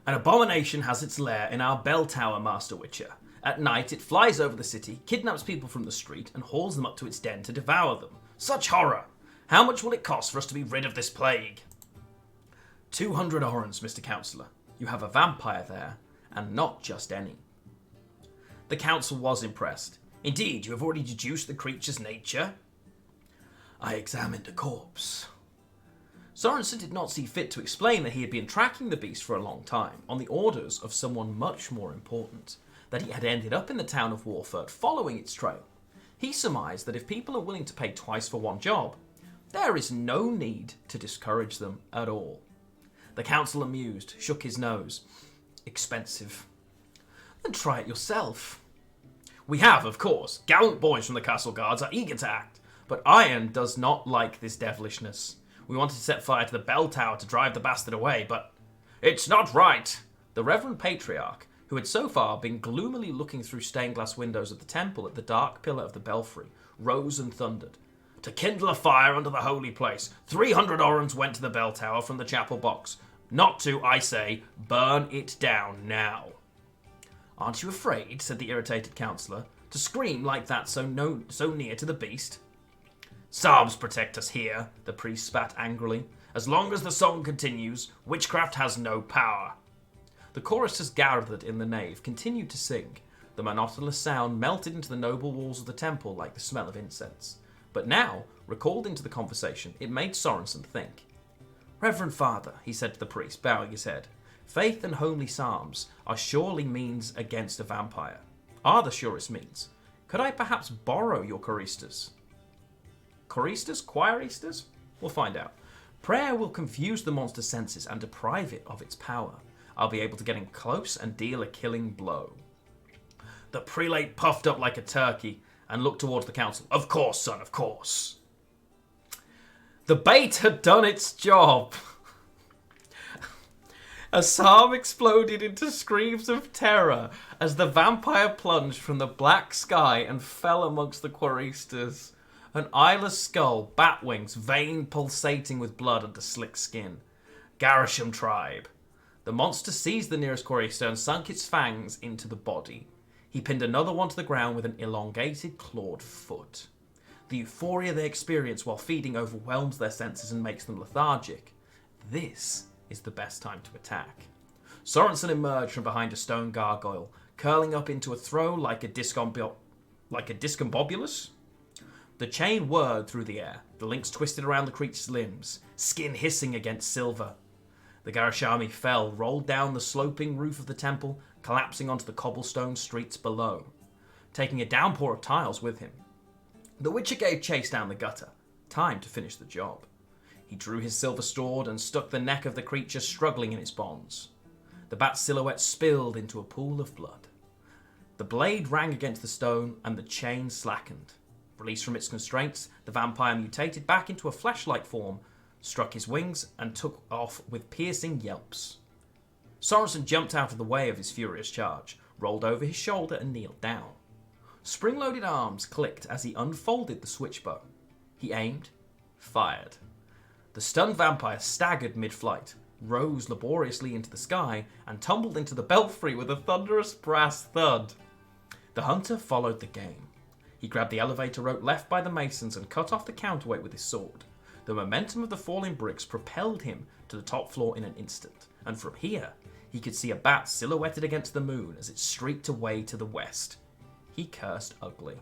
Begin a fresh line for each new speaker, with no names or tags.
An abomination has its lair in our bell tower, Master Witcher. At night, it flies over the city, kidnaps people from the street, and hauls them up to its den to devour them. Such horror! How much will it cost for us to be rid of this plague? 200 orens, Mr. Councillor. You have a vampire there, and not just any. The council was impressed. Indeed, you have already deduced the creature's nature? I examined a corpse. Sorensen did not see fit to explain that he had been tracking the beast for a long time, on the orders of someone much more important, that he had ended up in the town of Warford following its trail. He surmised that if people are willing to pay twice for one job, there is no need to discourage them at all. The councillor mused, shook his nose. Expensive. Then try it yourself. We have, of course. Gallant boys from the castle guards are eager to act, but Iron does not like this devilishness. We wanted to set fire to the bell tower to drive the bastard away, but it's not right. The Reverend Patriarch, who had so far been gloomily looking through stained glass windows of the temple at the dark pillar of the belfry, rose and thundered. To kindle a fire under the holy place, 300 orens went to the bell tower from the chapel box. Not to, I say, burn it down now. Aren't you afraid, said the irritated councillor, to scream like that so near to the beast? Psalms protect us here, the priest spat angrily. As long as the song continues, witchcraft has no power. The choristers gathered in the nave continued to sing. The monotonous sound melted into the noble walls of the temple like the smell of incense. But now, recalled into the conversation, it made Sorensen think. Reverend Father, he said to the priest, bowing his head, faith and homely psalms are surely means against a vampire. Are the surest means. Could I perhaps borrow your choristers? Choristers? Choiristers? We'll find out. Prayer will confuse the monster's senses and deprive it of its power. I'll be able to get in close and deal a killing blow. The prelate puffed up like a turkey and looked towards the council. Of course, son, of course. The bait had done its job. A psalm exploded into screams of terror as the vampire plunged from the black sky and fell amongst the choristers. An eyeless skull, bat wings, vein pulsating with blood under slick skin. Garisham tribe. The monster seized the nearest chorister and sunk its fangs into the body. He pinned another one to the ground with an elongated, clawed foot. The euphoria they experience while feeding overwhelms their senses and makes them lethargic. This is the best time to attack. Sorensen emerged from behind a stone gargoyle, curling up into a throw like a discombobulus. The chain whirred through the air. The links twisted around the creature's limbs, skin hissing against silver. The Garishami fell, rolled down the sloping roof of the temple, collapsing onto the cobblestone streets below, taking a downpour of tiles with him. The Witcher gave chase down the gutter. Time to finish the job. He drew his silver sword and stuck the neck of the creature struggling in its bonds. The bat's silhouette spilled into a pool of blood. The blade rang against the stone and the chain slackened. Released from its constraints, the vampire mutated back into a flesh-like form, struck his wings, and took off with piercing yelps. Sorensen jumped out of the way of his furious charge, rolled over his shoulder and kneeled down. Spring-loaded arms clicked as he unfolded the switchbow. He aimed, fired. The stunned vampire staggered mid-flight, rose laboriously into the sky, and tumbled into the belfry with a thunderous brass thud. The hunter followed the game. He grabbed the elevator rope left by the masons and cut off the counterweight with his sword. The momentum of the falling bricks propelled him to the top floor in an instant, and from here, he could see a bat silhouetted against the moon as it streaked away to the west. He cursed ugly.